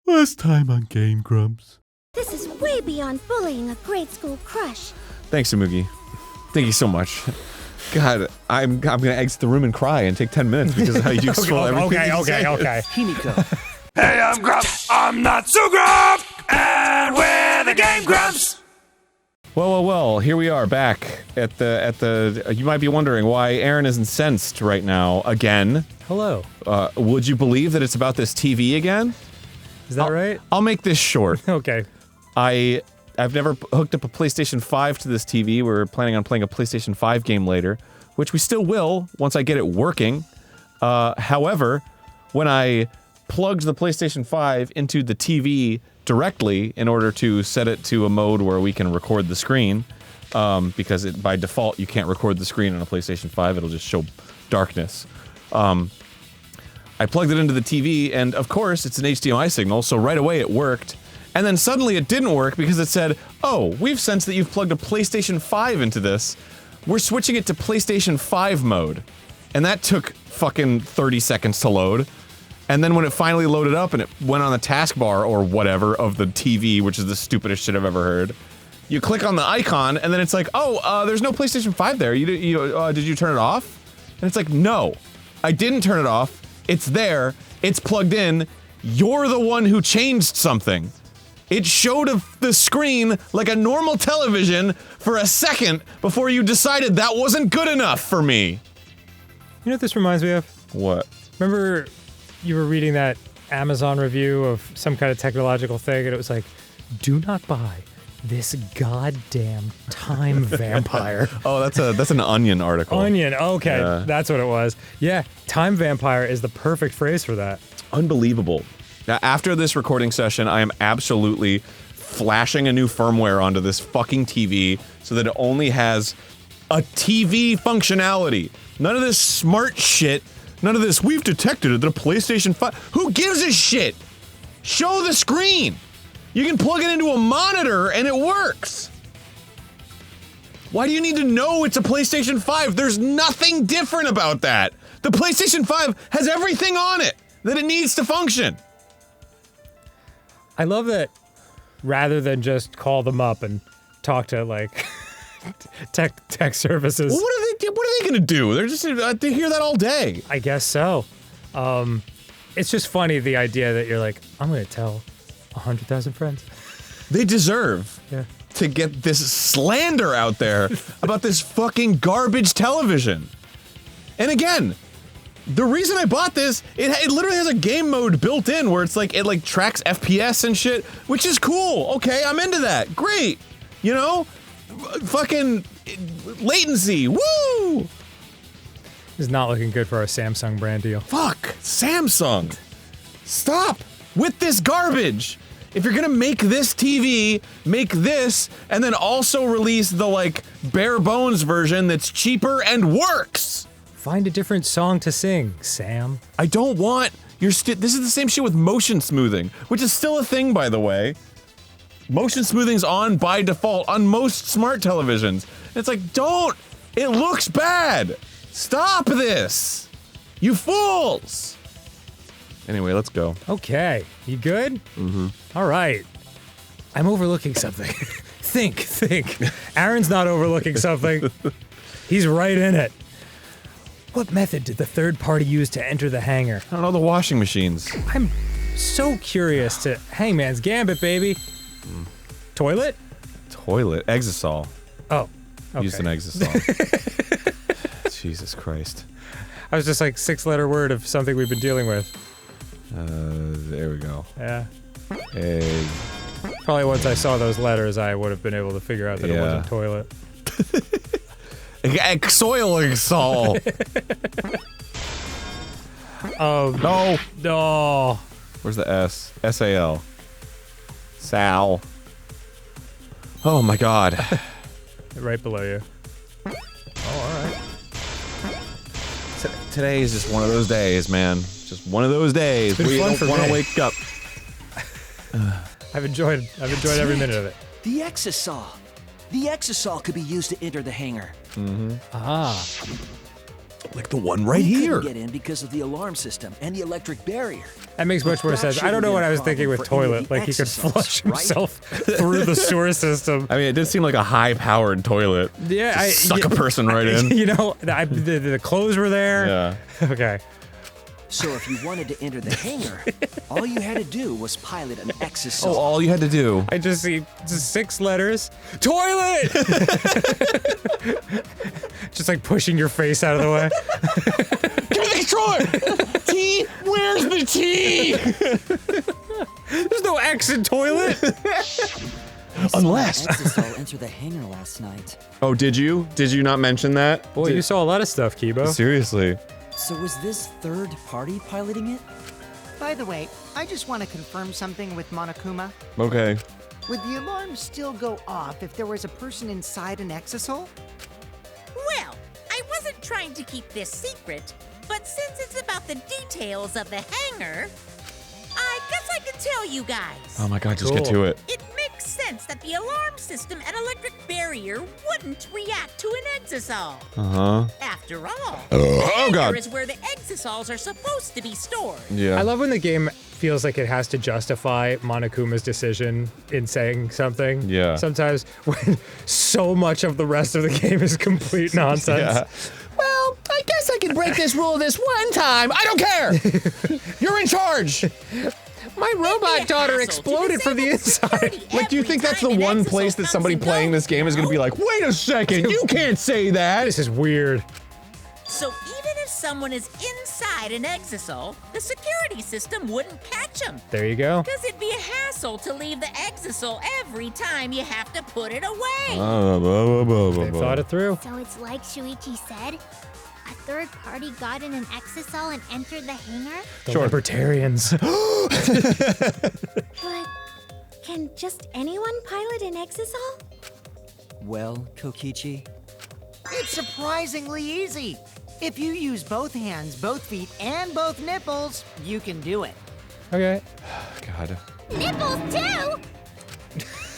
Last time on GameGrumps. This is way beyond bullying a grade school crush. Thanks, Samugi. Thank you so much. God, I'm gonna exit the room and cry and take 10 minutes because of how useful everything is. Okay. Himiko. Hey, I'm Grumps. I'm not so Grump, and we're the Game Grumps. Well, here we are back at the you might be wondering why Aaron is incensed right now again. Hello. Would you believe that it's about this TV again? Is that right? I'll make this short. Okay. I've never hooked up a PlayStation 5 to this TV. We're planning on playing a PlayStation 5 game later, which we still will once I get it working. However, when I plugged the PlayStation 5 into the TV directly in order to set it to a mode where we can record the screen, because by default you can't record the screen on a PlayStation 5, it'll just show darkness. I plugged it into the TV, and of course it's an HDMI signal, so right away it worked. And then suddenly it didn't work because it said, oh, we've sensed that you've plugged a PlayStation 5 into this. We're switching it to PlayStation 5 mode. And that took fucking 30 seconds to load. And then when it finally loaded up and it went on the taskbar or whatever of the TV, which is the stupidest shit I've ever heard, you click on the icon and then it's like, oh, there's no PlayStation 5 there. Did you turn it off? And it's like, no, I didn't turn it off. It's there. It's plugged in. You're the one who changed something. It showed the screen like a normal television for a second before you decided that wasn't good enough for me. You know what this reminds me of? What? Remember you were reading that Amazon review of some kind of technological thing and it was like, do not buy this goddamn time vampire. Oh, that's an Onion article. Onion, okay, Yeah. That's what it was. Yeah, time vampire is the perfect phrase for that. Unbelievable. Now, after this recording session, I am absolutely flashing a new firmware onto this fucking TV so that it only has a TV functionality. None of this smart shit. None of this, we've detected that a PlayStation 5... Who gives a shit? Show the screen! You can plug it into a monitor and it works! Why do you need to know it's a PlayStation 5? There's nothing different about that! The PlayStation 5 has everything on it that it needs to function! I love that rather than just call them up and talk to, like, tech services. Well, what are they gonna do? They're just, they hear that all day. I guess so. It's just funny, the idea that you're like, I'm gonna tell 100,000 friends. They deserve Yeah. to get this slander out there about this fucking garbage television. And again, the reason I bought this, it literally has a game mode built in where it's like, it tracks FPS and shit, which is cool. Okay, I'm into that. Great. You know? Fucking latency. Woo! This is not looking good for our Samsung brand deal. Fuck. Samsung. Stop with this garbage. If you're gonna make this TV, make this, and then also release the, bare bones version that's cheaper and works. Find a different song to sing, Sam. I don't want this is the same shit with motion smoothing, which is still a thing, by the way. Motion smoothing's on by default on most smart televisions. It's like, don't! It looks bad! Stop this! You fools! Anyway, let's go. Okay, you good? Mm-hmm. All right. I'm overlooking something. Think. Aaron's not overlooking something. He's right in it. What method did the third party use to enter the hangar? I don't know, the washing machines. I'm so curious to Hangman's Gambit, baby. Toilet? Toilet. Exisol. Oh, okay. Used an Exisol. Jesus Christ. I was just like, 6-letter word of something we've been dealing with. There we go. Yeah. Egg. Probably once I saw those letters, I would have been able to figure out that it wasn't toilet. Exoilexol. No. Where's the S? S-A-L. Sal. Oh my god. Right below you. Oh, alright. Today is just one of those days, man. Just one of those days where you don't want to wake up. I've enjoyed every minute of it. The Exisol. The Exisol could be used to enter the hangar. Ah. Like the one right We here. couldn't get in because of the alarm system and the electric barrier. That makes much more That sense. I shouldn't don't know be what a I was thinking problem with for any of toilet. the Like he could exosomes, flush right? himself through the sewer system. I mean, it did seem like a high-powered toilet. Yeah, Just suck a person right in. You know, the clothes were there. Yeah. Okay. So if you wanted to enter the hangar, all you had to do was pilot an exosome. Oh, all you had to do. I just see just 6 letters. Toilet! Just like pushing your face out of the way. Give me the controller! T? Where's the T? There's no X in toilet. Unless. Exosol entered the hangar last night. Oh, did you? Did you not mention that? Boy, you saw a lot of stuff, Kibo. Seriously. So was this third party piloting it? By the way, I just want to confirm something with Monokuma. Okay. Would the alarm still go off if there was a person inside an exosol? Well, I wasn't trying to keep this secret, but since it's about the details of the hangar, I guess I can tell you guys. Oh my god, just get to it. It makes sense that the alarm system and electric barrier wouldn't react to an exosol. Uh-huh. After all, Oh god. hangar is where the exosols are supposed to be stored. Yeah. I love when the game feels like it has to justify Monokuma's decision in saying something. Yeah. Sometimes when so much of the rest of the game is complete nonsense. Yeah. Well, I guess I can break this rule this one time. I don't care. You're in charge. My robot daughter exploded from the inside. Like, do you think that's the one place that somebody playing this game is going to be like, wait a second, you can't say that? This is weird. So even if someone is inside an exosol, the security system wouldn't catch them. There you go. Because it'd be a hassle to leave the exosol every time you have to put it away. They thought it through. So it's like Shuichi said? A third party got in an exosol and entered the hangar? The libertarians. But can just anyone pilot an exosol? Well, Kokichi, It's surprisingly easy. If you use both hands, both feet, and both nipples, you can do it. Okay. God. Nipples too?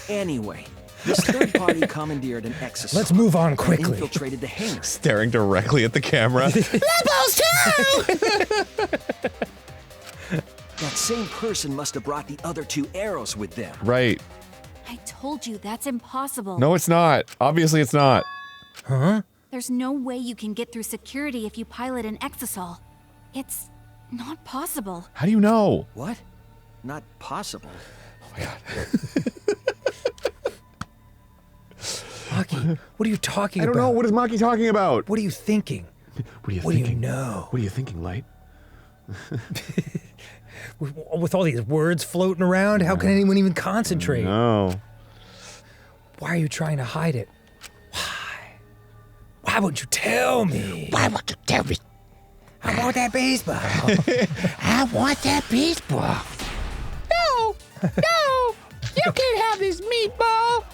Anyway, this third party commandeered an exosome. Let's move on and quickly. infiltrated the hangar. Staring directly at the camera. That same person must have brought the other 2 arrows with them. Right. I told you that's impossible. No, it's not. Obviously, it's not. Huh? There's no way you can get through security if you pilot an exosol. It's not possible. How do you know? What? Not possible. Maki, what are you talking I about? don't know. What is Maki talking about? What are you thinking? What are you What do thinking? you know? What are you thinking, Light? With all these words floating around, how can anyone even concentrate? No. Why are you trying to hide it? Why? Why won't you tell me? Why won't you tell me? I want that baseball. I want that baseball. No, no, you can't have this meatball.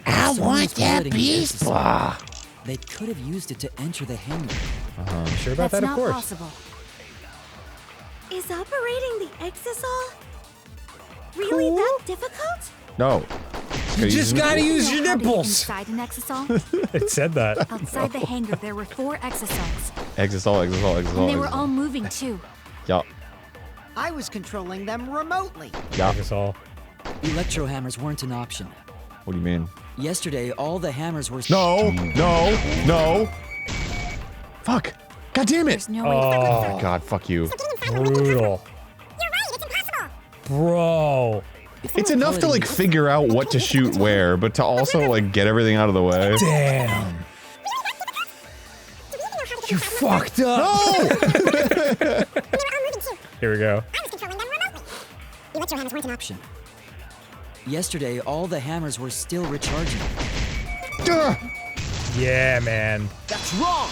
I Someone's want that piloting the exosome. baseball. They could have used it to enter the hangar. Sure about That's that? Of not course. possible. Is operating the exosol really that difficult? No. You just gotta use your Know how to get nipples. Inside an exosol? It said that. Outside the hangar, there were 4 exosols. Exosol. And they were all moving too. Yeah. I was controlling them remotely. Yeah. That's all. Electro hammers weren't an option. What do you mean? Yesterday, all the hammers were. No. No. No. Fuck. God damn it. There's no way. Oh, God, fuck you. brutal. You're right, it's impossible. Bro. If they It's were enough to, piloting like, it- figure out what to shoot where, but to also, like, get everything out of the way. Damn. You fucked up. Here we go. I was controlling them remotely. Electro hammers weren't an option. Yesterday, all the hammers were still recharging. Ugh. Yeah, man. That's wrong!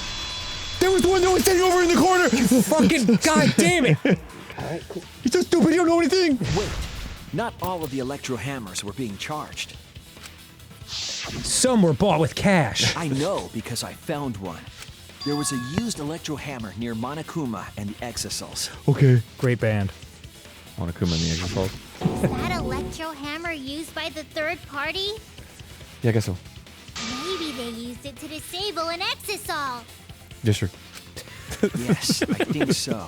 There was the one that was standing over in the corner. Fucking goddamn it. You're so stupid. You don't know anything. Wait, not all of the electro hammers were being charged. Some were bought with cash. I know because I found one. There was a used electro hammer near Monokuma and the exosols. Okay. Great band. Monokuma and the Exosol. Is that electro hammer used by the third party? Yeah, I guess so. Maybe they used it to disable an exosol. Yes, sir. Yes, I think so.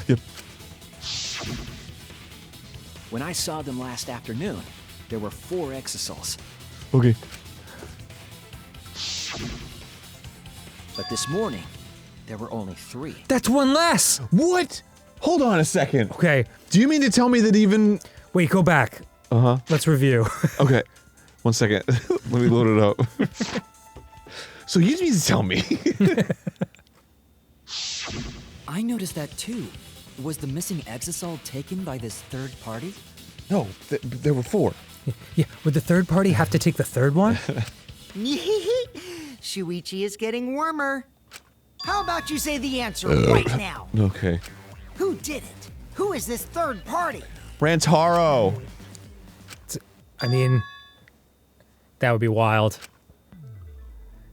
Yep. When I saw them last afternoon, there were 4 exosols. Okay. But this morning, there were only 3. That's one less. What? Hold on a second. Okay. Do you mean to tell me that even... Wait, go back. Let's review. Okay. 1 second. Let me load it up. So you mean to tell me... I noticed that too. Was the missing exosol taken by this third party? No, there were 4. Yeah, would the third party have to take the third one? Shuichi is getting warmer. How about you say the answer right now? Okay. Who did it? Who is this third party? Rantaro. I mean, that would be wild.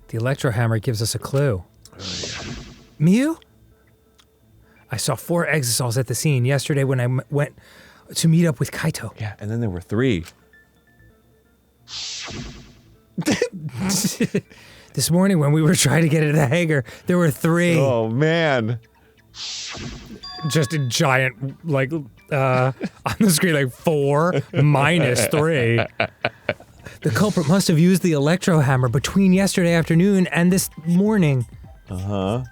The electro hammer gives us a clue. Miu? I saw 4 exosols at the scene yesterday when I went to meet up with Kaito. Yeah, and then there were 3. This morning when we were trying to get into the hangar, there were 3. Oh, man. Just a giant, like, on the screen, like 4 minus 3. The culprit must have used the electro hammer between yesterday afternoon and this morning. Uh-huh.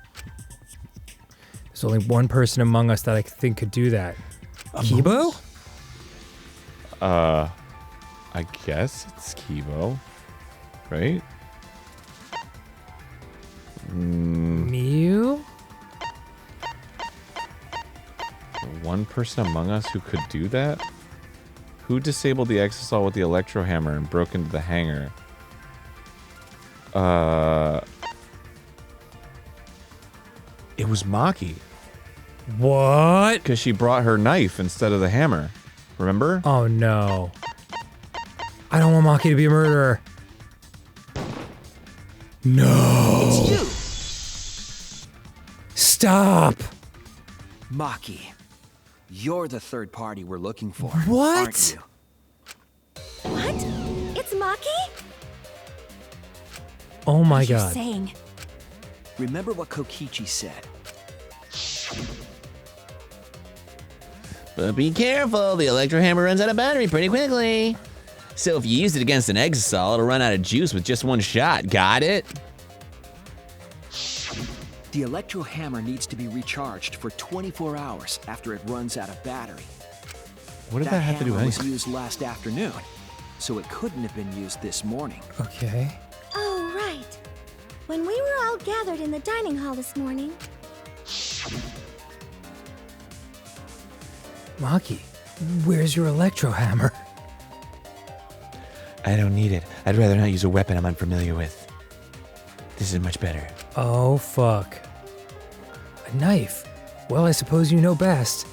There's only one person among us that I think could do that. Kibo? I guess it's Kibo, right? Miu? One person among us who could do that? Who disabled the exosol with the electro hammer and broke into the hangar? It was Maki. What? Because she brought her knife instead of the hammer. Remember? Oh no. I don't want Maki to be a murderer. No. It's you! Stop! Maki. You're the third party we're looking for. What? Aren't you? What? It's Maki? Oh my What are you god. saying? Remember what Kokichi said. But be careful, the electro hammer runs out of battery pretty quickly. So if you use it against an exosol, it'll run out of juice with just one shot. Got it? The electro hammer needs to be recharged for 24 hours after it runs out of battery. What did that have to do with hammer was anything? used last afternoon, so it couldn't have been used this morning. Okay. Oh, right. When we were all gathered in the dining hall this morning. Maki, where's your electro hammer? I don't need it. I'd rather not use a weapon I'm unfamiliar with. This is much better. Oh fuck. A knife. Well, I suppose you know best.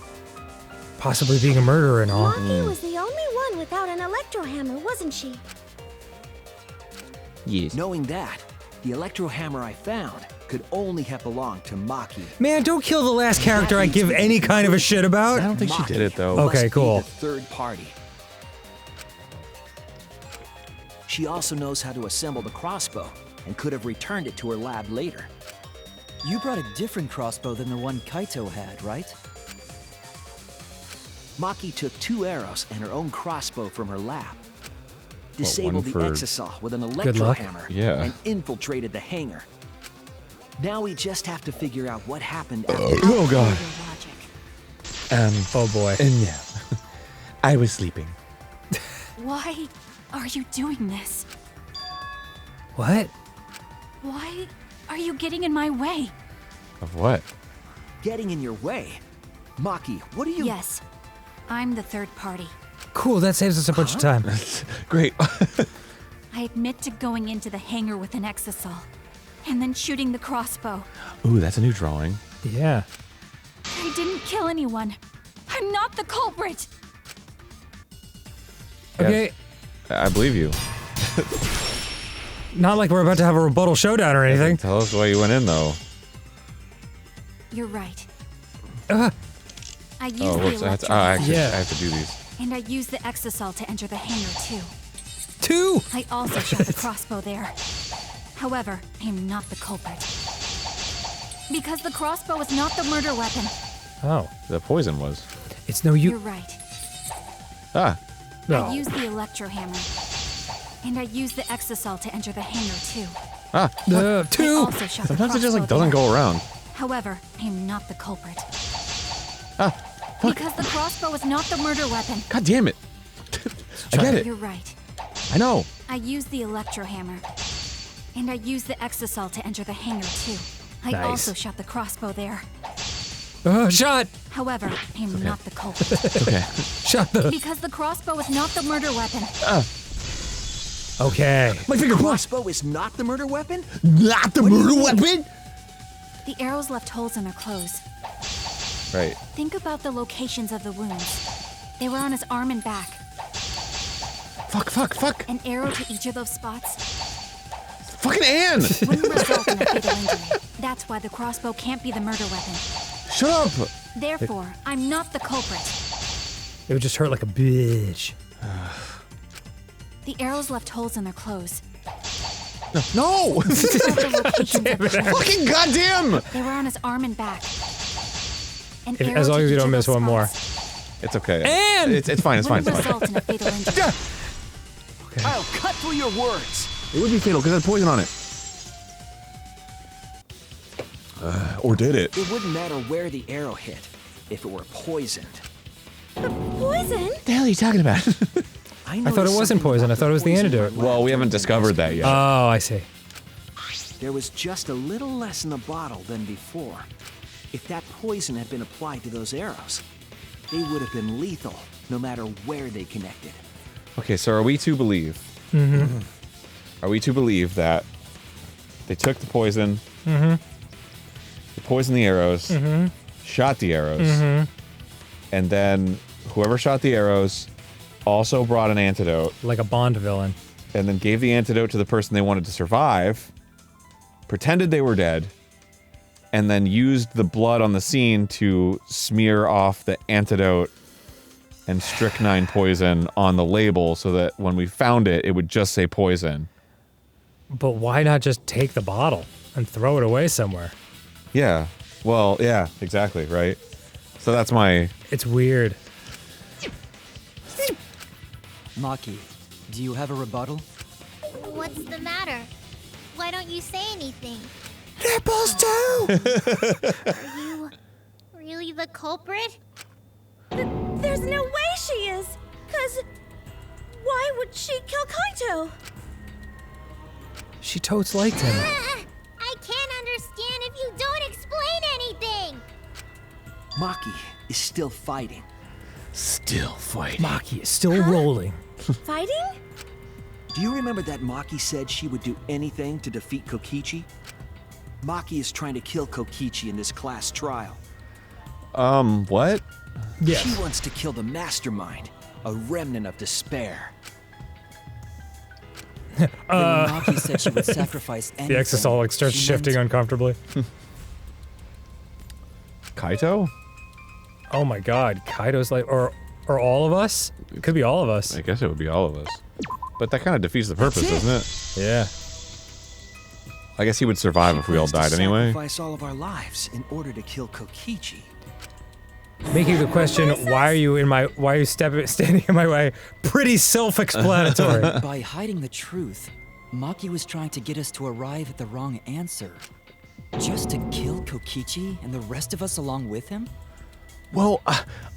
Possibly being a murderer and all. Maki was the only one without an electro hammer, wasn't she? Yes. Knowing that, the electro hammer I found could only have belonged to Maki. Man, don't kill the last character I give any kind of a shit about. I don't think she did it though. Okay, Must cool. be the third party. She also knows how to assemble the crossbow and could have returned it to her lab later. You brought a different crossbow than the one Kaito had, right? Maki took 2 arrows and her own crossbow from her lab, disabled the for- exosol with an electro luck. hammer, Yeah. and infiltrated the hangar. Now we just have to figure out what happened after. Oh god. Oh boy. No. I was sleeping. Why are you doing this? What? Why are you getting in my way? Of what? Getting in your way. Maki, what are you? Yes, I'm the third party. Cool, that saves us a bunch of time. Great. I admit to going into the hangar with an exosol, and then shooting the crossbow. Ooh, that's a new drawing. Yeah. I didn't kill anyone. I'm not the culprit. Okay. I believe you. Not like we're about to have a rebuttal showdown or anything. Tell us why you went in though. You're right. Uh, I used Oh, the whoops. I have to, electro actually, Yeah. I have to do these. and I used the exosol to enter the hangar too. 2! I also shot the crossbow there. However, I am not the culprit. Because the crossbow is not the murder weapon. Oh. The poison was. It's no use. You're right. Ah. No. I used the electro hammer. And I used the exisal to enter the hangar too. Ah. I Two. also shot the Sometimes it just like crossbow doesn't there. go around. However, I'm not the culprit. Ah. Fuck. Because the crossbow is not the murder weapon. God damn it. I get it. You're right. I know. I used the electro hammer. And I used the exisal to enter the hangar too. I Nice. also shot the crossbow there. Shot. However, I'm not the culprit. Okay. Shot the. Because the crossbow is not the murder weapon. Okay. My finger Crossbow is not the murder weapon? Not the murder weapon? The arrows left holes in their clothes. Right. Think about the locations of the wounds. They were on his arm and back. Fuck. An arrow to each of those spots Fucking Anne! wouldn't result in a fatal injury. That's why the crossbow can't be the murder weapon. Shut up! Therefore, I'm not the culprit. It would just hurt like a bitch. The arrows left holes in their clothes. No! Think about the locations of the wounds. Fucking goddamn! They were on his arm and back. An If- arrow as long to as you each don't of miss those one more. spots It's okay. Anne! It's fine, it's fine, wouldn't it's fine. result in a fatal injury. I'll cut through your words. It would be fatal because it had poison on it. Or did it? It wouldn't matter where the arrow hit if it were poisoned. Poison? What the hell are you talking about? I thought it wasn't poison. I thought it was the antidote. Well, we haven't discovered that yet. Oh, I see. There was just a little less in the bottle than before. If that poison had been applied to those arrows, they would have been lethal, no matter where they connected. Okay, so are we to believe? Are we to believe that they took the poison, they poisoned the arrows, shot the arrows, and then whoever shot the arrows also brought an antidote, Like a Bond villain. and then gave the antidote to the person they wanted to survive, pretended they were dead, and then used the blood on the scene to smear off the antidote and strychnine poison on the label so that when we found it, it would just say poison. But why not just take the bottle and throw it away somewhere? Yeah. Well, yeah, exactly, right? So that's my... It's weird. Maki, do you have a rebuttal? What's the matter? Why don't you say anything? Nipples too! Are you really the culprit? There's no way she is! 'Cause why would she kill Kaito? She totes liked him. I can't understand if you don't explain anything! Maki is still fighting. Still fighting. Maki is still rolling. Fighting? Do you remember that Maki said she would do anything to defeat Kokichi? Maki is trying to kill Kokichi in this class trial. What? Yes. She wants to kill the mastermind, a remnant of despair. When Maki said she would sacrifice The anything. exisal like starts she shifting meant- uncomfortably. Kaito? Oh my god, Kaito's like, or all of us? It could be all of us. I guess it would be all of us. But that kind of defeats the purpose, doesn't it? Yeah. I guess he would survive if we all Plans to died anyway. Sacrifice all of our lives in order to kill Kokichi. Making the question, why are you standing in my way, pretty self-explanatory. By hiding the truth, Maki was trying to get us to arrive at the wrong answer. Just to kill Kokichi and the rest of us along with him? Well,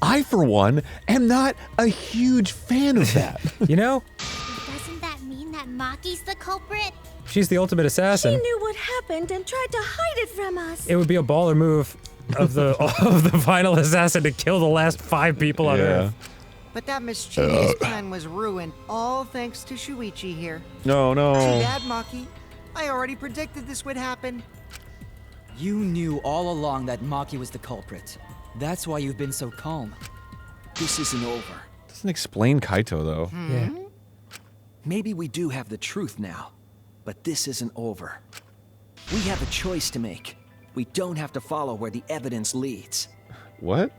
I, for one, am not a huge fan of that. You know, Doesn't that mean that Maki's the culprit? she's the ultimate She assassin. knew what happened and tried to hide it from us. It would be a baller move of the final assassin to kill the last 5 people on Earth. But that mischievous plan was ruined, all thanks to Shuichi here. No, no. Too bad, Maki. I already predicted this would happen. You knew all along that Maki was the culprit. That's why you've been so calm. This isn't over. Doesn't explain Kaito, though. Yeah. Maybe we do have the truth now, but this isn't over. We have a choice to make. We don't have to follow where the evidence leads. What?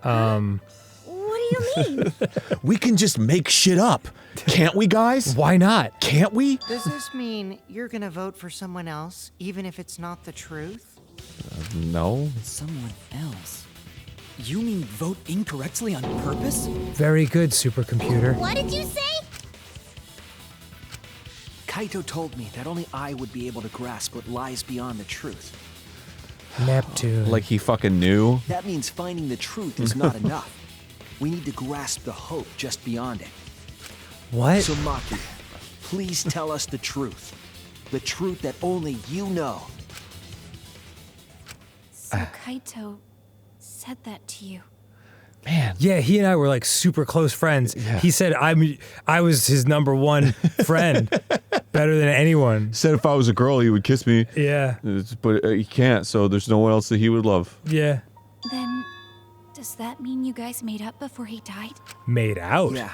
What do you mean? We can just make shit up. Can't we, guys? Why not? Can't we? Does this mean you're gonna vote for someone else, even if it's not the truth? No. Someone else. You mean vote incorrectly on purpose? Very good, supercomputer. What did you say? Kaito told me that only I would be able to grasp what lies beyond the truth. Neptune. Like he fucking knew? That means finding the truth is not enough. We need to grasp the hope just beyond it. What? So Maki, please tell us the truth. The truth that only you know. So Kaito said that to you. Man. Yeah, he and I were like super close friends. Yeah. He said I was his number one friend, better than anyone. Said if I was a girl, he would kiss me. Yeah. But he can't, so there's no one else that he would love. Yeah. Then, does that mean you guys made up before he died? Made out? Yeah,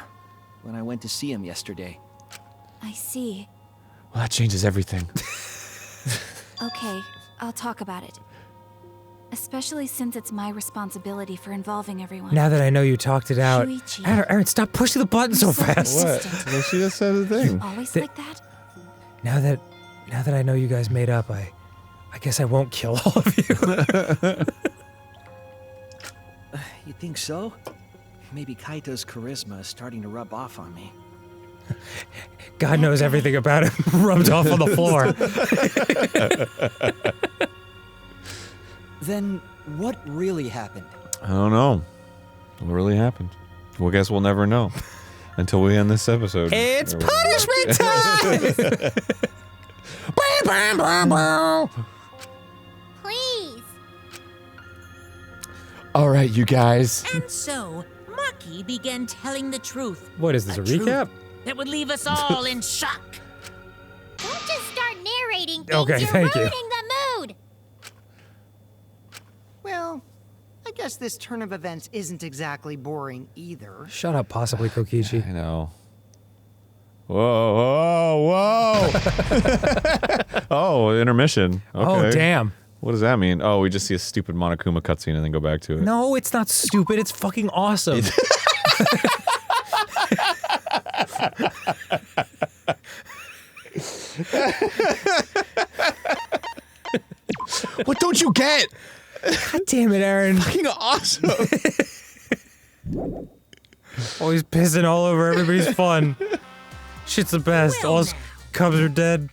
when I went to see him yesterday. I see. Well, that changes everything. Okay, I'll talk about it. Especially since it's my responsibility for involving everyone. Now that I know you talked it out. Shuichi. Aaron, stop pushing the button so fast. What? Well, she just said the thing. Always like that? Now that I know you guys made up, I guess I won't kill all of you. You think so? Maybe Kaito's charisma is starting to rub off on me. God knows everything about him rubbed off on the floor. Then what really happened? I don't know. What really happened? Well, guess we'll never know until we end this episode. It's punishment time! Please. All right, you guys. And so, Maki began telling the truth. What is this, a recap? That would leave us all in shock. Don't just start narrating things. Okay, You're thank you. ruining the mood. Well, I guess this turn of events isn't exactly boring either. Shut up, possibly, Kokichi. I know. Whoa, whoa, whoa! Oh, intermission. Okay. Oh, damn. What does that mean? Oh, we just see a stupid Monokuma cutscene and then go back to it. No, it's not stupid. It's fucking awesome. What don't you get? God damn it, Aaron. Fucking awesome. Always pissing all over everybody's fun. Shit's the best. Well, All his cubs are dead.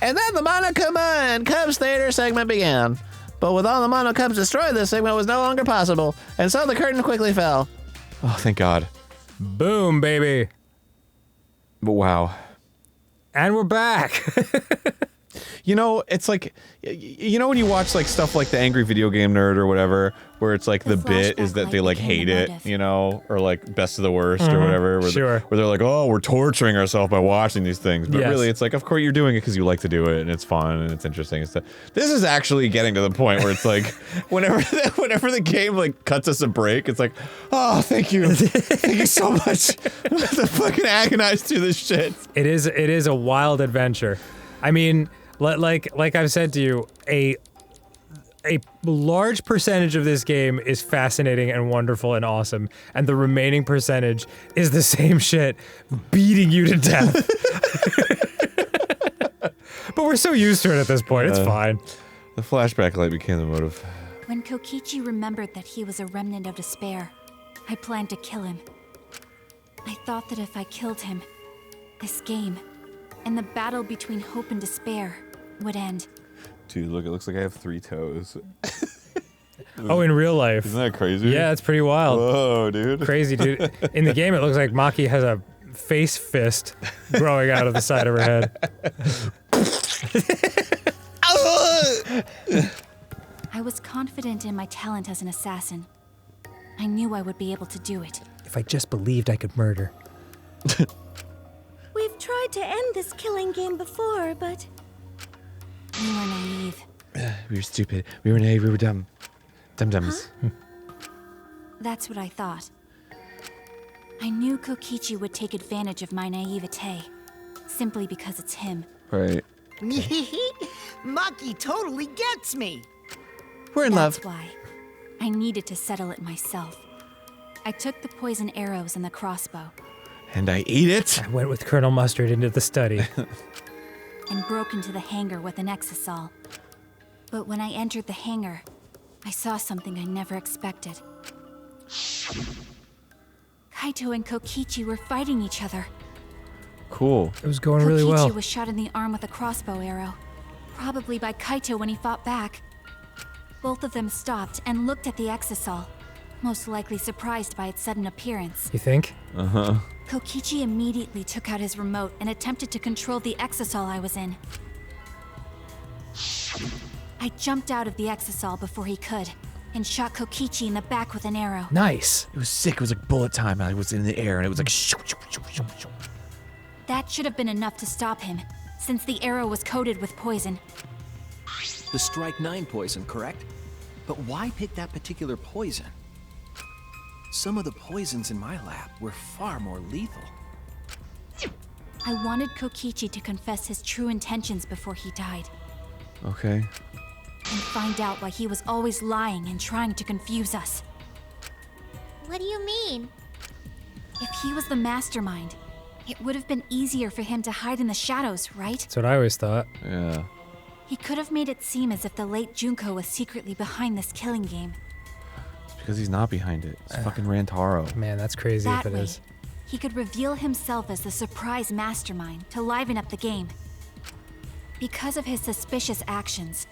And then the Monokuma and Cubs Theater segment began. But with all the Mono Cubs destroyed, this segment was no longer possible, and so the curtain quickly fell. Oh, thank God. Boom, baby. But wow. And we're back. You know, it's like, you know when you watch like stuff like The Angry Video Game Nerd or whatever, where it's like the bit is that they like hate it, you know, or like Best of the Worst or whatever, where, where they're like, oh, we're torturing ourselves by watching these things. But really, it's like, of course you're doing it because you like to do it and it's fun and it's interesting and stuff. This is actually getting to the point where it's like, whenever the game like cuts us a break, it's like, oh, thank you. Thank you so much. I'm gonna fucking agonize through this shit. It is a wild adventure. I mean, like I've said to you, a large percentage of this game is fascinating and wonderful and awesome, and the remaining percentage is the same shit beating you to death. But we're so used to it at this point, it's fine. The flashback light became the motive. When Kokichi remembered that he was a remnant of despair, I planned to kill him. I thought that if I killed him, this game, and the battle between hope and despair, would end. Dude, look, it looks like I have 3 toes. Oh, in real life. Isn't that crazy? Yeah, it's pretty wild. Whoa, dude. Crazy, dude. In the game, it looks like Maki has a face fist growing out of the side of her head. I was confident in my talent as an assassin. I knew I would be able to do it. If I just believed I could murder. We've tried to end this killing game before, but We were naive. We were stupid. We were naive. We were dumb. Dum-dums. Huh? That's what I thought. I knew Kokichi would take advantage of my naivete, simply because it's him. Right. Maki totally gets me. We're in love. That's why I needed to settle it myself. I took the poison arrows and the crossbow. And I ate it. I went with Colonel Mustard into the study. And broke into the hangar with an exisal. But when I entered the hangar, I saw something I never expected. Kaito and Kokichi were fighting each other. Cool. It was going really well. Kokichi was shot in the arm with a crossbow arrow, probably by Kaito when he fought back. Both of them stopped and looked at the exisal, most likely surprised by its sudden appearance. You think? Uh-huh. Kokichi immediately took out his remote and attempted to control the exisal I was in. I jumped out of the exisal before he could, and shot Kokichi in the back with an arrow. Nice. It was sick. It was like bullet time. I was in the air, and it was like shoo, shoo, shoo, shoo, shoo. That should have been enough to stop him, since the arrow was coated with poison. The Strike 9 poison, correct? But why pick that particular poison? Some of the poisons in my lab were far more lethal. I wanted Kokichi to confess his true intentions before he died, Okay. and find out why he was always lying and trying to confuse us. What do you mean? If he was the mastermind, it would have been easier for him to hide in the shadows, right? That's what I always thought. Yeah. He could have made it seem as if the late Junko was secretly behind this killing game. It's because he's not behind it. It's fucking Rantaro. Man, that's crazy That if it way, is. he could reveal himself as the surprise mastermind to liven up the game. Because of his suspicious actions,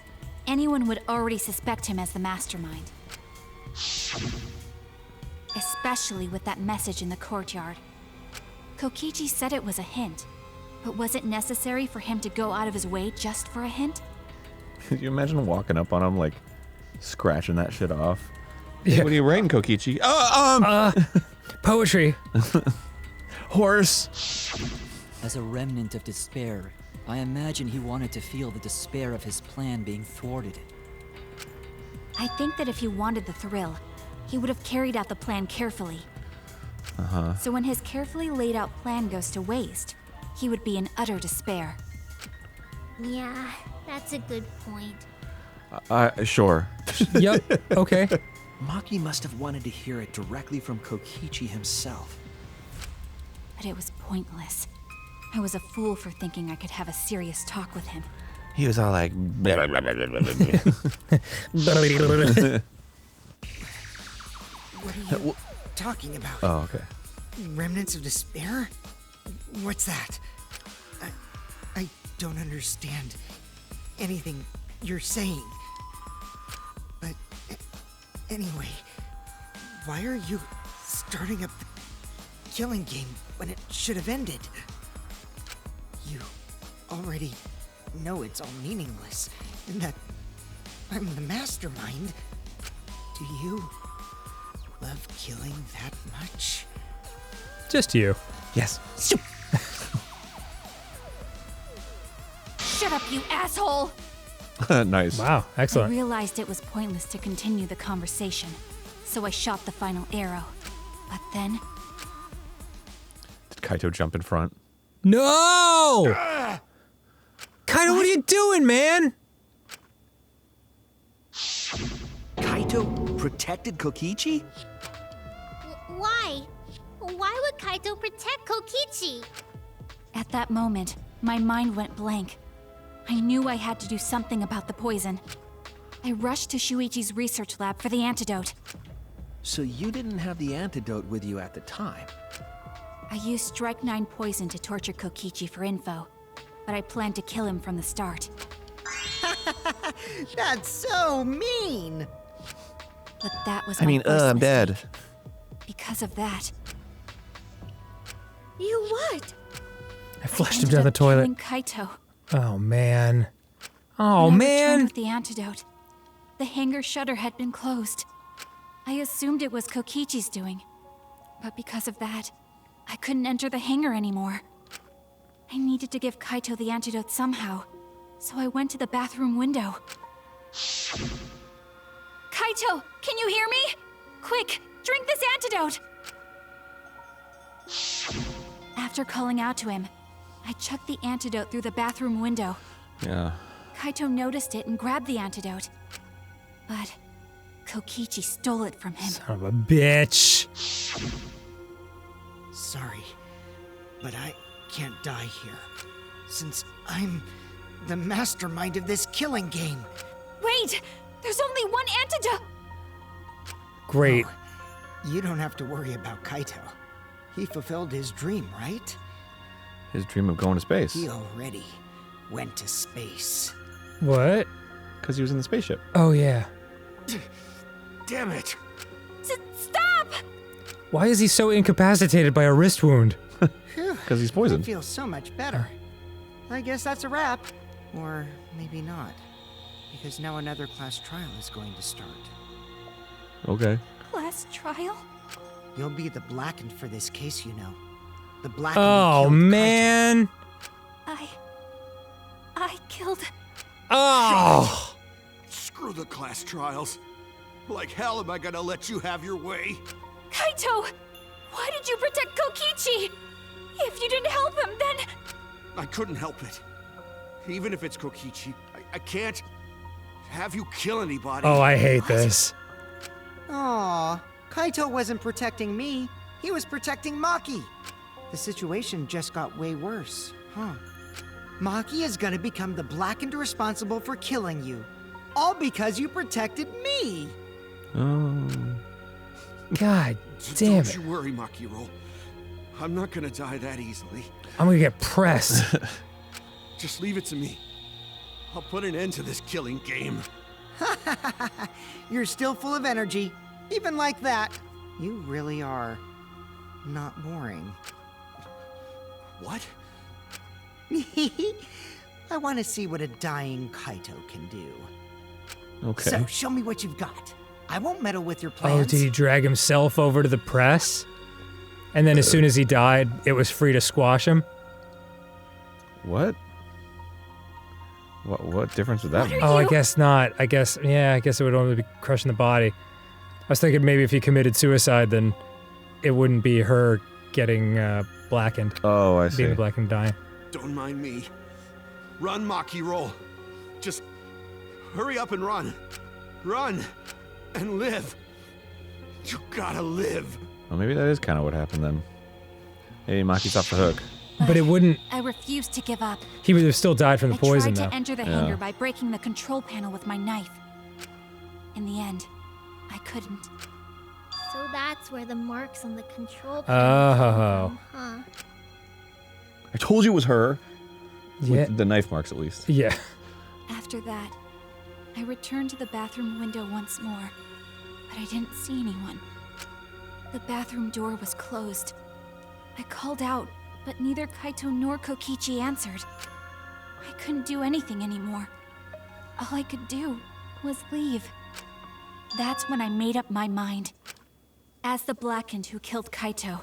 anyone would already suspect him as the mastermind. Especially with that message in the courtyard. Kokichi said it was a hint, but was it necessary for him to go out of his way just for a hint? Could you imagine walking up on him, like, scratching that shit off? Yeah. What are you writing, Kokichi? Poetry. Horse. As a remnant of despair, I imagine he wanted to feel the despair of his plan being thwarted. I think that if he wanted the thrill, he would have carried out the plan carefully. Uh-huh. So when his carefully laid out plan goes to waste, he would be in utter despair. Yeah, that's a good point. Sure. Yep. Okay. Maki must have wanted to hear it directly from Kokichi himself. But it was pointless. I was a fool for thinking I could have a serious talk with him. He was all like, blah, blah, blah, blah, blah, blah. What are you talking about? Oh, okay. Remnants of despair? What's that? I don't understand anything you're saying. But anyway, why are you starting up the killing game when it should have ended? You already know it's all meaningless and that I'm the mastermind. Do you love killing that much? Just you. Yes. Shut up, you asshole! Nice. Wow. I Excellent. realized it was pointless to continue the conversation, so I shot the final arrow. But then, Did Kaito jump in front? No! Kaito, what are you doing, man? Kaito protected Kokichi? Why? Why would Kaito protect Kokichi? at that moment, my mind went blank. I knew I had to do something about the poison. I rushed to Shuichi's research lab for the antidote. So you didn't have the antidote with you at the time? I used Strike 9 poison to torture Kokichi for info, but I planned to kill him from the start. That's so mean! But that was I mean, I'm dead. Because of that, You what? I flushed him ended down the up toilet. killing Kaito. Oh, man. Oh, When I returned man. with the antidote, the hangar shutter had been closed. I assumed it was Kokichi's doing, but because of that, I couldn't enter the hangar anymore. I needed to give Kaito the antidote somehow, so I went to the bathroom window. Kaito, can you hear me? Quick, drink this antidote! After calling out to him, I chucked the antidote through the bathroom window. Yeah. Kaito noticed it and grabbed the antidote. But Kokichi stole it from him. Son of a bitch. Sorry, but I can't die here. Since I'm the mastermind of this killing game. Wait! There's only one antidote! Great. You don't have to worry about Kaito. He fulfilled his dream, right? His dream of going to space. He already went to space. What? Because he was in the spaceship. Oh, yeah. Damn it! Stop! Why is he so incapacitated by a wrist wound? Because he's I poisoned. feel so much better. I guess that's a wrap. Or maybe not. Because now another class trial is going to start. Okay. Class trial? You'll be the blackened for this case, you know. The blackened Oh, who killed man. I killed... Oh! Screw the class trials. Like hell am I gonna let you have your way? Kaito! Why did you protect Kokichi? If you didn't help him, then... I couldn't help it. Even if it's Kokichi, I can't have you kill anybody. Oh, I hate this. Aw, Kaito wasn't protecting me. He was protecting Maki. The situation just got way worse, huh? Maki is gonna become the blackened responsible for killing you. All because you protected me. Oh. God damn Don't it. you worry, Makiro. I'm not gonna die that easily. I'm gonna get pressed. Just leave it to me. I'll put an end to this killing game. You're still full of energy. Even like that, you really are not boring. What? I want to see what a dying Kaito can do. Okay. So, show me what you've got. I won't meddle with your Oh, plans. did he drag himself over to the press? And then as soon as he died, it was free to squash him? What? What difference would that make? Oh, I guess not. I guess it would only be crushing the body. I was thinking maybe if he committed suicide, then it wouldn't be her getting blackened. Oh, I see. Being blackened dying. Don't mind me. Run, Makiro. Just hurry up and run. Run and live. You gotta live. Well, maybe that is kind of what happened then. Hey, Maki's off the hook. But it wouldn't... I refused to give up. He would have still died from the poison, I tried though. to enter the Yeah. hangar by breaking the control panel with my knife. In the end, I couldn't. So that's where the marks on the control Oh. panel come from, huh? I told you it was her. Yeah. With the knife marks, at least. Yeah. After that, I returned to the bathroom window once more, but I didn't see anyone. The bathroom door was closed. I called out, but neither Kaito nor Kokichi answered. I couldn't do anything anymore. All I could do was leave. That's when I made up my mind. As the blackened who killed Kaito,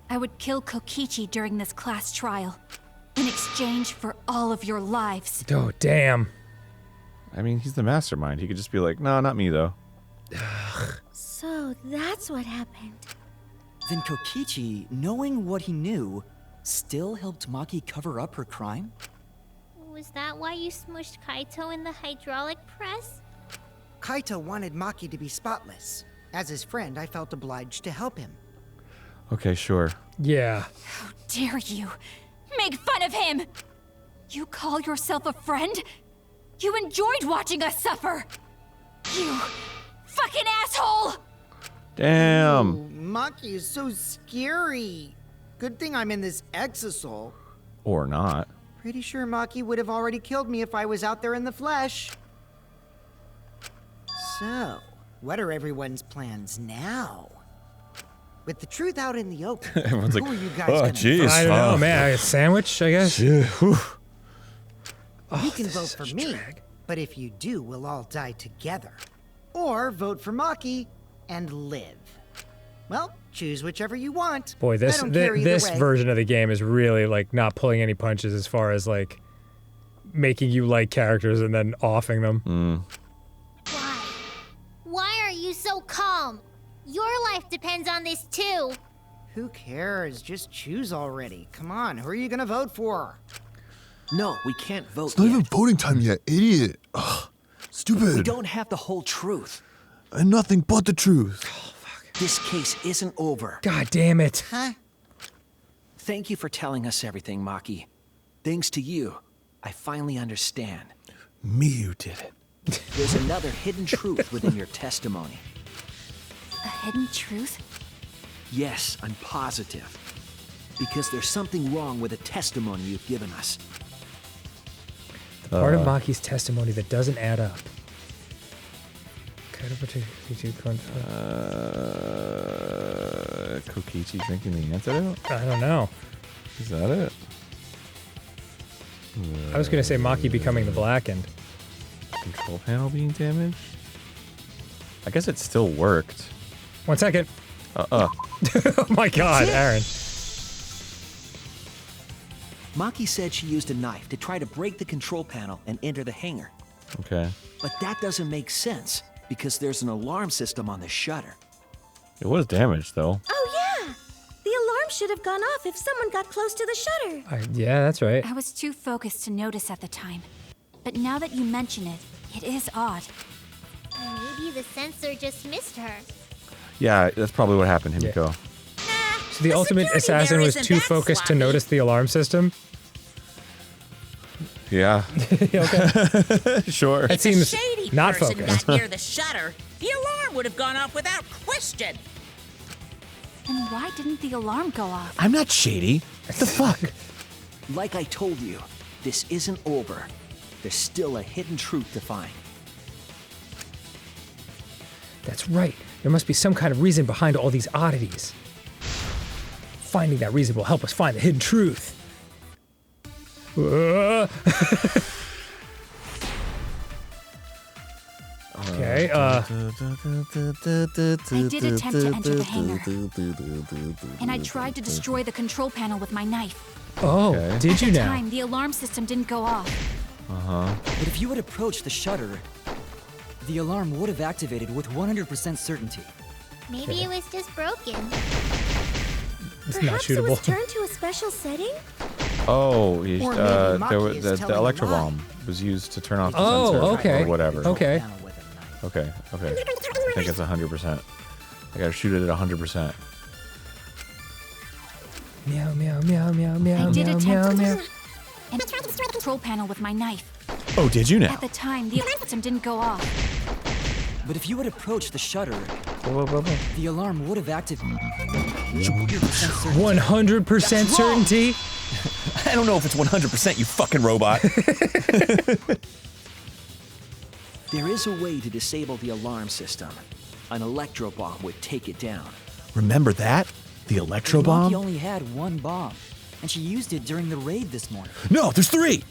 I would kill Kokichi during this class trial, in exchange for all of your lives. Oh, damn. I mean, he's the mastermind. He could just be like, no, not me, though. So that's what happened. Then Kokichi, knowing what he knew, still helped Maki cover up her crime? Was that why you smushed Kaito in the hydraulic press? Kaito wanted Maki to be spotless. As his friend, I felt obliged to help him. Okay, sure. Yeah. How dare you make fun of him? You call yourself a friend? You enjoyed watching us suffer. You fucking asshole! Damn. Ooh, Maki is so scary. Good thing I'm in this exisal. Or not. Pretty sure Maki would have already killed me if I was out there in the flesh. So, what are everyone's plans now? With the truth out in the open, Everyone's who like, are you guys oh, gonna jeez. I don't know, man. A sandwich, I guess? You can vote for me, but if you do, we'll all die together. Or vote for Maki and live. Well, choose whichever you want. Boy, I this don't care either this way. version of the game is really like not pulling any punches as far as like making you like characters and then offing them. Why? Why are you so calm? Your life depends on this too. Who cares? Just choose already. Come on, who are you gonna vote for? No, we can't vote It's not yet. even voting time yet, idiot. Ugh, stupid. We don't have the whole truth. And nothing but the truth. This case isn't over. God damn it. Huh? Thank you for telling us everything, Maki. Thanks to you, I finally understand. Me who did it. There's another hidden truth within your testimony. A hidden truth? Yes, I'm positive. Because there's something wrong with the testimony you've given us. The part of Maki's testimony that doesn't add up. Kokichi drinking the antidote? I don't know. Is that it? I was going to say Maki becoming the blackened. Control panel being damaged? I guess it still worked. 1 second. Oh my god, Aaron. Maki said she used a knife to try to break the control panel and enter the hangar. Okay. But that doesn't make sense, because there's an alarm system on the shutter. It was damaged, though. Oh, yeah! The alarm should have gone off if someone got close to the shutter. Yeah, that's right. I was too focused to notice at the time. But now that you mention it, it is odd. Maybe the sensor just missed her. Yeah, that's probably what happened, Himiko. So the ultimate assassin was too focused to notice the alarm system? Yeah. Okay. Sure. That seems Shady not person focused. got near the shutter, the alarm would have gone off without question. Then why didn't the alarm go off? I'm not shady. What the fuck? Like I told you, this isn't over. There's still a hidden truth to find. That's right. There must be some kind of reason behind all these oddities. Finding that reason will help us find the hidden truth. Okay, I did attempt to enter the hangar. And I tried to destroy the control panel with my knife. Oh, Okay. did you At the now? time, the alarm system didn't go off. But if you had approached the shutter, the alarm would have activated with 100% certainty. Maybe it was just broken. It's not Perhaps it shootable. was turned to a special setting? Oh, Or maybe there Maki was is the telling a electro lie. bomb was used to turn off the Oh, sensor okay. or whatever. Okay. Panel with a knife. Okay. I think it's 100%. I gotta shoot it at 100%. Meow, meow, meow, meow, meow, I did meow, attempt meow, to meow. and tried to destroy the control panel with my knife. Oh, did you now? At the time, the alarm system didn't go off. But if you had approached the shutter, Whoa. the alarm would have activated 100% certainty. 100% certainty? I don't know if it's 100%, you fucking robot. There is a way to disable the alarm system. An electro bomb would take it down. Remember that? The electro Maki bomb? only had one bomb, and she used it during the raid this morning. No, there's 3!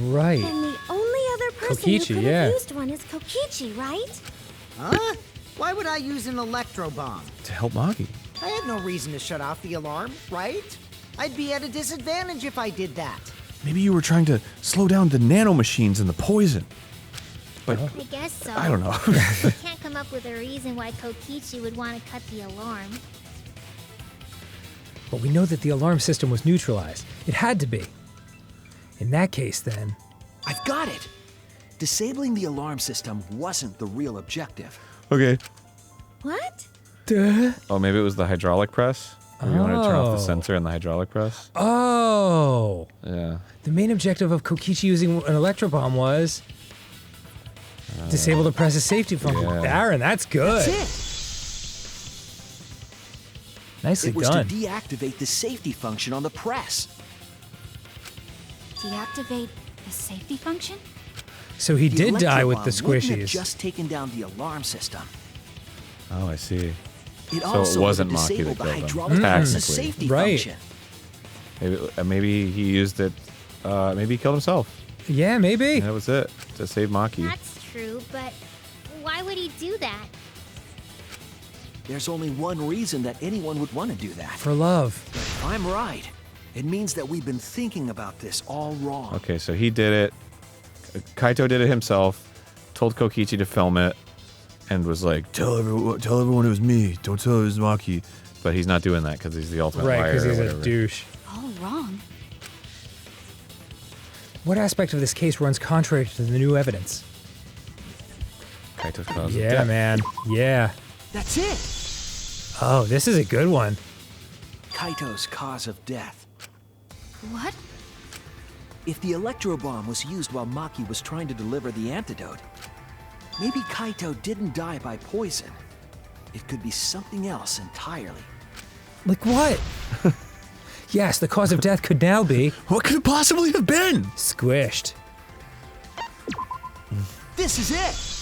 Right. And the only other person Kokichi, who could yeah. have used one is Kokichi, right? Huh? Why would I use an electro bomb? To help Maki. I had no reason to shut off the alarm, right? I'd be at a disadvantage if I did that. Maybe you were trying to slow down the nanomachines and the poison. But I guess so. I don't know. I can't come up with a reason why Kokichi would want to cut the alarm. But we know that the alarm system was neutralized. It had to be. In that case, then. I've got it! Disabling the alarm system wasn't the real objective. Okay. What? Duh. Oh, maybe it was the hydraulic press? Or you wanted to turn off Oh. the sensor in the hydraulic press? Oh. Yeah. The main objective of Kokichi using an electro bomb was disable the press's safety function. yeah. Aaron, that's good. That's Nicely it! It was done. to deactivate the safety function on the press. Deactivate the safety function? So he The did die with electro the bomb wouldn't have squishies. just taken down the alarm system. Oh, I see. It So also it wasn't would have Maki that disabled the killed them, hydraulic press's technically. safety Right. function. Maybe he used it. Maybe he killed himself. Yeah, maybe. That was it. To save Maki. That's true, but why would he do that? There's only one reason that anyone would want to do that. For love. If I'm right, it means that we've been thinking about this all wrong. Okay, so he did it. Kaito did it himself. Told Kokichi to film it, and was like, tell everyone it was me. Don't tell it was Maki. but he's not doing that because he's the ultimate Right, liar. because or he's a whatever. douche. All wrong. What aspect of this case runs contrary to the new evidence? Kaito's cause of Yeah, death. man. Yeah. That's it! Oh, this is a good one. Kaito's cause of death. What? If the electro bomb was used while Maki was trying to deliver the antidote, Maybe Kaito didn't die by poison. It could be something else entirely. Like what? Yes, the cause of death could now be What could it possibly have been? squished. This is it!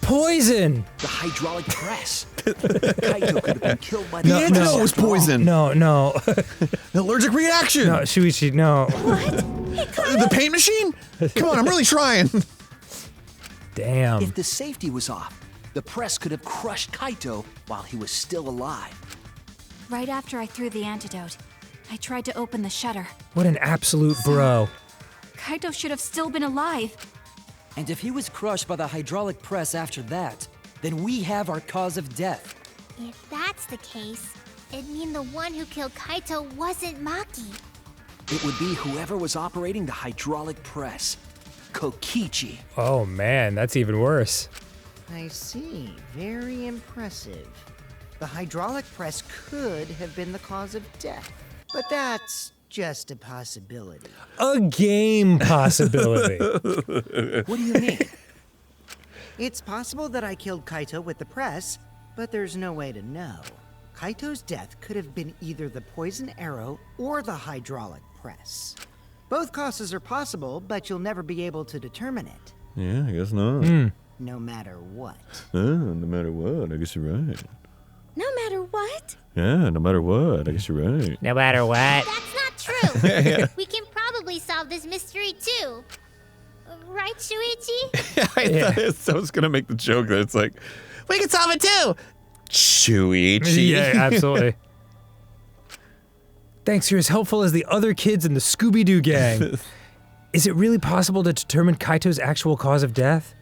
Poison! The hydraulic press. Kaito could have been killed by the The antidote was poison. No. An allergic reaction. No, Shuichi, no. The paint machine? Come on, I'm really trying. Damn. If the safety was off, the press could have crushed Kaito while he was still alive. Right after I threw the antidote, I tried to open the shutter. What an absolute bro. Kaito should have still been alive. And if he was crushed by the hydraulic press after that, then we have our cause of death. If that's the case, it'd mean the one who killed Kaito wasn't Maki. It would be whoever was operating the hydraulic press. Kokichi. Oh man, that's even worse. I see. Very impressive. The hydraulic press could have been the cause of death. But that's just a possibility. A game possibility. What do you mean? It's possible that I killed Kaito with the press, but there's no way to know. Kaito's death could have been either the poison arrow or the hydraulic press. Both causes are possible, but you'll never be able to determine it. Yeah, I guess not. No matter what. No matter what, I guess you're right. No matter what? Yeah, no matter what, I guess you're right. No matter what. That's not true. We can probably solve this mystery too. Right, Shuichi? I was gonna make the joke that it's like, we can solve it too. Shuichi. Yeah, absolutely. Thanks, you're as helpful as the other kids in the Scooby-Doo gang. Is it really possible to determine Kaito's actual cause of death?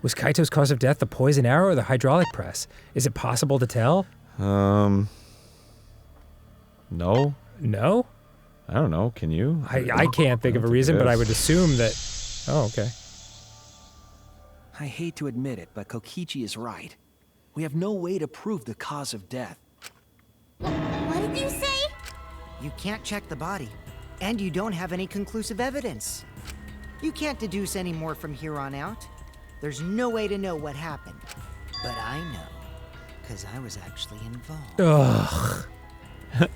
Was Kaito's cause of death the poison arrow or the hydraulic press? Is it possible to tell? No. No? I don't know. Can you? I can't think of a reason, but I would assume that... Oh, okay. I hate to admit it, but Kokichi is right. We have no way to prove the cause of death. What did you say? You can't check the body, and you don't have any conclusive evidence. You can't deduce any more from here on out. There's no way to know what happened. But I know, because I was actually involved. Ugh.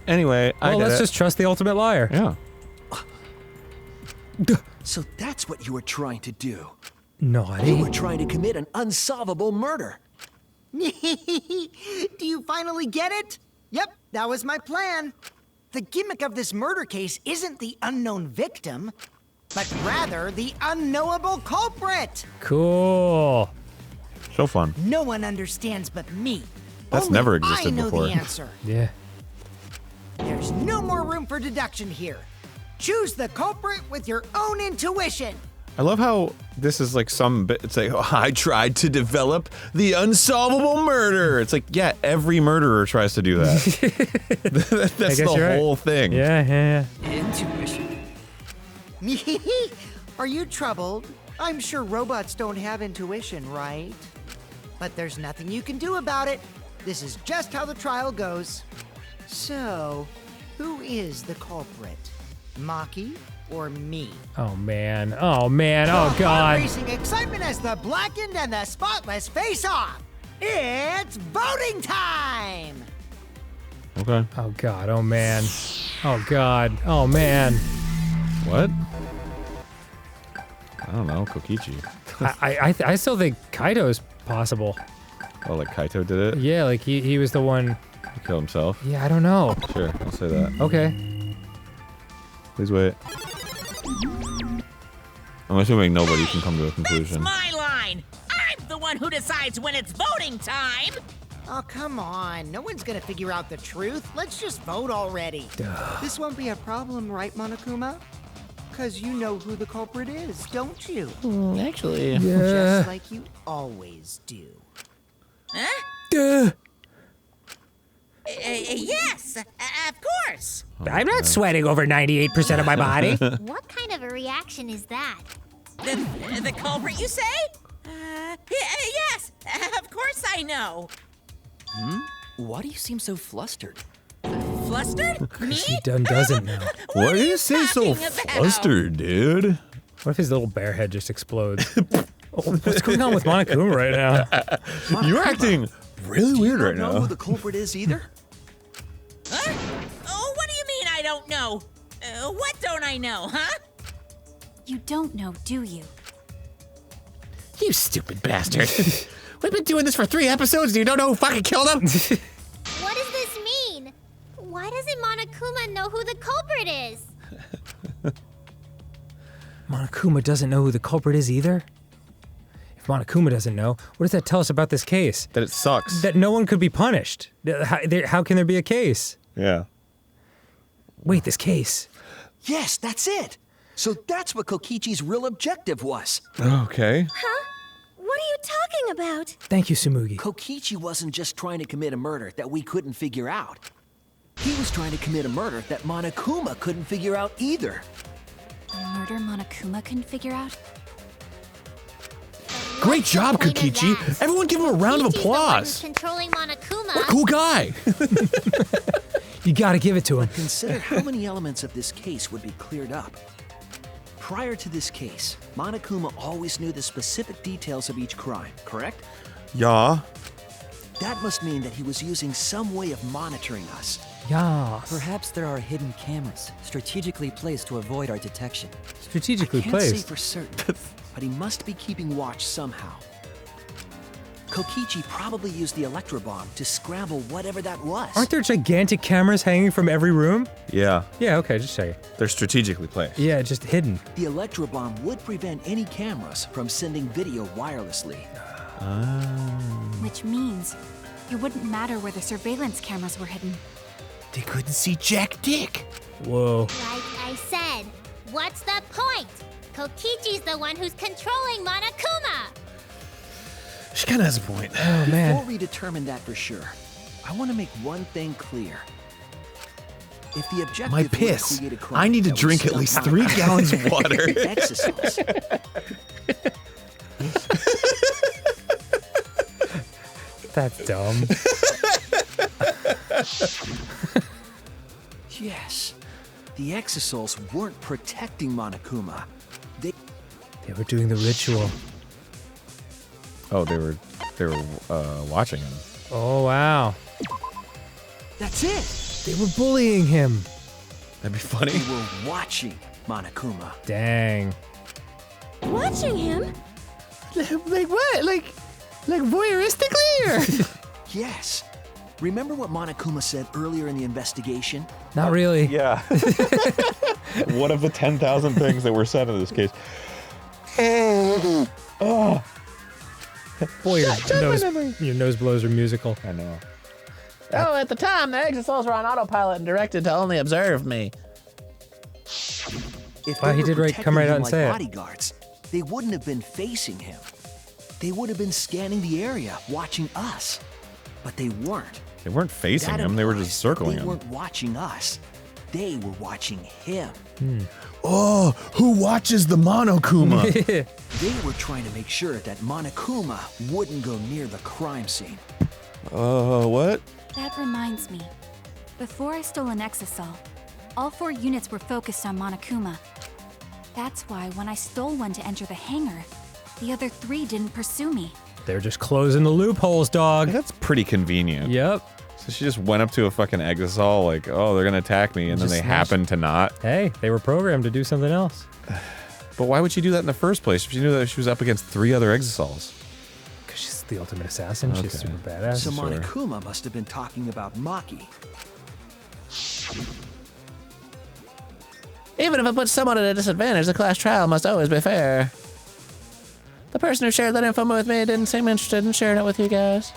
Anyway, Well, let's just trust the ultimate liar. Yeah. So that's what you were trying to do. Naughty. You were trying to commit an unsolvable murder. Do you finally get it? Yep, that was my plan. The gimmick of this murder case isn't the unknown victim, but rather the unknowable culprit. Cool. So fun. No one understands but me. That's Only never existed I know before. the answer. Yeah. There's no more room for deduction here. Choose the culprit with your own intuition. I love how this is like some bit. It's like, oh, I tried to develop the unsolvable murder. It's like, yeah, every murderer tries to do that. That's the whole thing. Yeah. Intuition. Are you troubled? I'm sure robots don't have intuition, right? But there's nothing you can do about it. This is just how the trial goes. So, who is the culprit? Maki or me? Oh man. Oh god. Racing excitement as the blackened and the spotless face off. It's voting time! Okay. Oh god. Oh man. Oh god. Oh man. What? I don't know. Kokichi. I still think Kaito's possible. Oh, like Kaito did it? Yeah, like he was the one. He killed himself? Yeah, I don't know. Sure, I'll say that. Okay. Please wait. I'm assuming nobody can come to a conclusion. That's my line. I'm the one who decides when it's voting time. Oh, come on. No one's gonna figure out the truth. Let's just vote already. This won't be a problem, right, Monokuma? Because you know who the culprit is, don't you? Actually, Just like you always do. Huh? Yes, of course. I'm not sweating over 98% of my body. What kind of a reaction is that? The culprit, you say? Yes, of course I know. Why do you seem so flustered? Flustered? Me? He doesn't know. Why do you say so talking about? flustered, dude? What if his little bear head just explodes? What's going on with Monokuma right now? You're acting really weird right You don't know now. who the culprit is either? Huh? Oh, what do you mean I don't know? What don't I know, huh? You don't know, do you? You stupid bastard. We've been doing this for 3 episodes and you don't know who fucking killed him? What does this mean? Why doesn't Monokuma know who the culprit is? Monokuma doesn't know who the culprit is either? If Monokuma doesn't know, what does that tell us about this case? That it sucks. That no one could be punished. How can there be a case? Yeah. Wait, this case. Yes, that's it. So that's what Kokichi's real objective was. Okay. Huh? What are you talking about? Thank you, Sumugi. Kokichi wasn't just trying to commit a murder that we couldn't figure out. He was trying to commit a murder that Monokuma couldn't figure out either. A murder Monokuma couldn't figure out? Great job, Point of Kokichi. that. Everyone give him a round of Kokichi's the one applause. who's controlling Monokuma. What a cool guy. You gotta give it to him. Consider how many elements of this case would be cleared up. Prior to this case, Monokuma always knew the specific details of each crime, correct? Yeah. That must mean that he was using some way of monitoring us. Yeah. Perhaps there are hidden cameras strategically placed to avoid our detection. Strategically Can't say placed. for certain, but he must be keeping watch somehow. Kokichi probably used the electro bomb to scramble whatever that was. Aren't there gigantic cameras hanging from every room? Yeah. Yeah, okay, just checking. They're strategically placed. Yeah, just hidden. The electro bomb would prevent any cameras from sending video wirelessly. Which means it wouldn't matter where the surveillance cameras were hidden. They couldn't see Jack Dick. Whoa. Like I said, what's the point? Kokichi's the one who's controlling Monokuma. She kind of has a point. Oh, man. Before we determine that for sure, I want to make one thing clear. If the objective My were to piss. create a crime I need to that would drink at stop least Monokuma 3 gallons of water. exosomes, That's dumb. yes, the exosols weren't protecting Monokuma. They They were doing the ritual. Oh, they were watching him. Oh, wow. That's it. They were bullying him. That'd be funny. They were watching Monokuma. Dang. Watching him? Like what? Like voyeuristically? Or? Yes. Remember what Monokuma said earlier in the investigation? Not really. Yeah. One of the 10,000 things that were said in this case. Oh. Boy, your nose blows are musical. I know. Oh, at the time, the exosols were on autopilot and directed to only observe me. If Wow, they he were did protecting come right him out and like say it. bodyguards, they wouldn't have been facing him. They would have been scanning the area, watching us. But they weren't. They weren't facing That him. They were implies just circling they him. weren't watching us. They were watching him. Oh, who watches the Monokuma? They were trying to make sure that Monokuma wouldn't go near the crime scene. What? That reminds me. Before I stole an exosol, all 4 units were focused on Monokuma. That's why when I stole one to enter the hangar, the other 3 didn't pursue me. They're just closing the loopholes, dog. That's pretty convenient. Yep. So she just went up to a fucking exosol like, oh, they're gonna attack me, and then Just they snatched- happened to not. Hey, they were programmed to do something else. But why would she do that in the first place if she knew that she was up against 3 other exosols? Because she's the ultimate assassin. She's Okay. super badass. So sure. Monokuma must have been talking about Maki. Even if it puts someone at a disadvantage, the class trial must always be fair. The person who shared that info with me didn't seem interested in sharing it with you guys.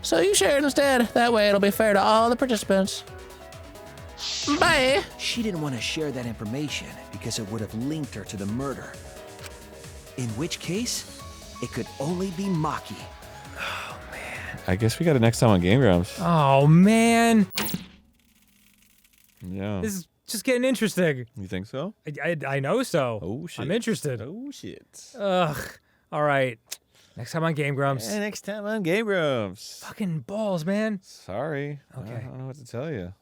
So you share it instead. That way it'll be fair to all the participants. Bye. She didn't want to share that information because it would have linked her to the murder. In which case, it could only be Maki. I guess we got it next time on GameGrumps. Oh, man. Yeah. This is just getting interesting. You think so? I know so. Oh, shit. I'm interested. Oh, shit. Ugh. All right. Next time on GameGrumps. Hey, next time on GameGrumps. Fucking balls, man. Sorry. Okay. I don't know what to tell you.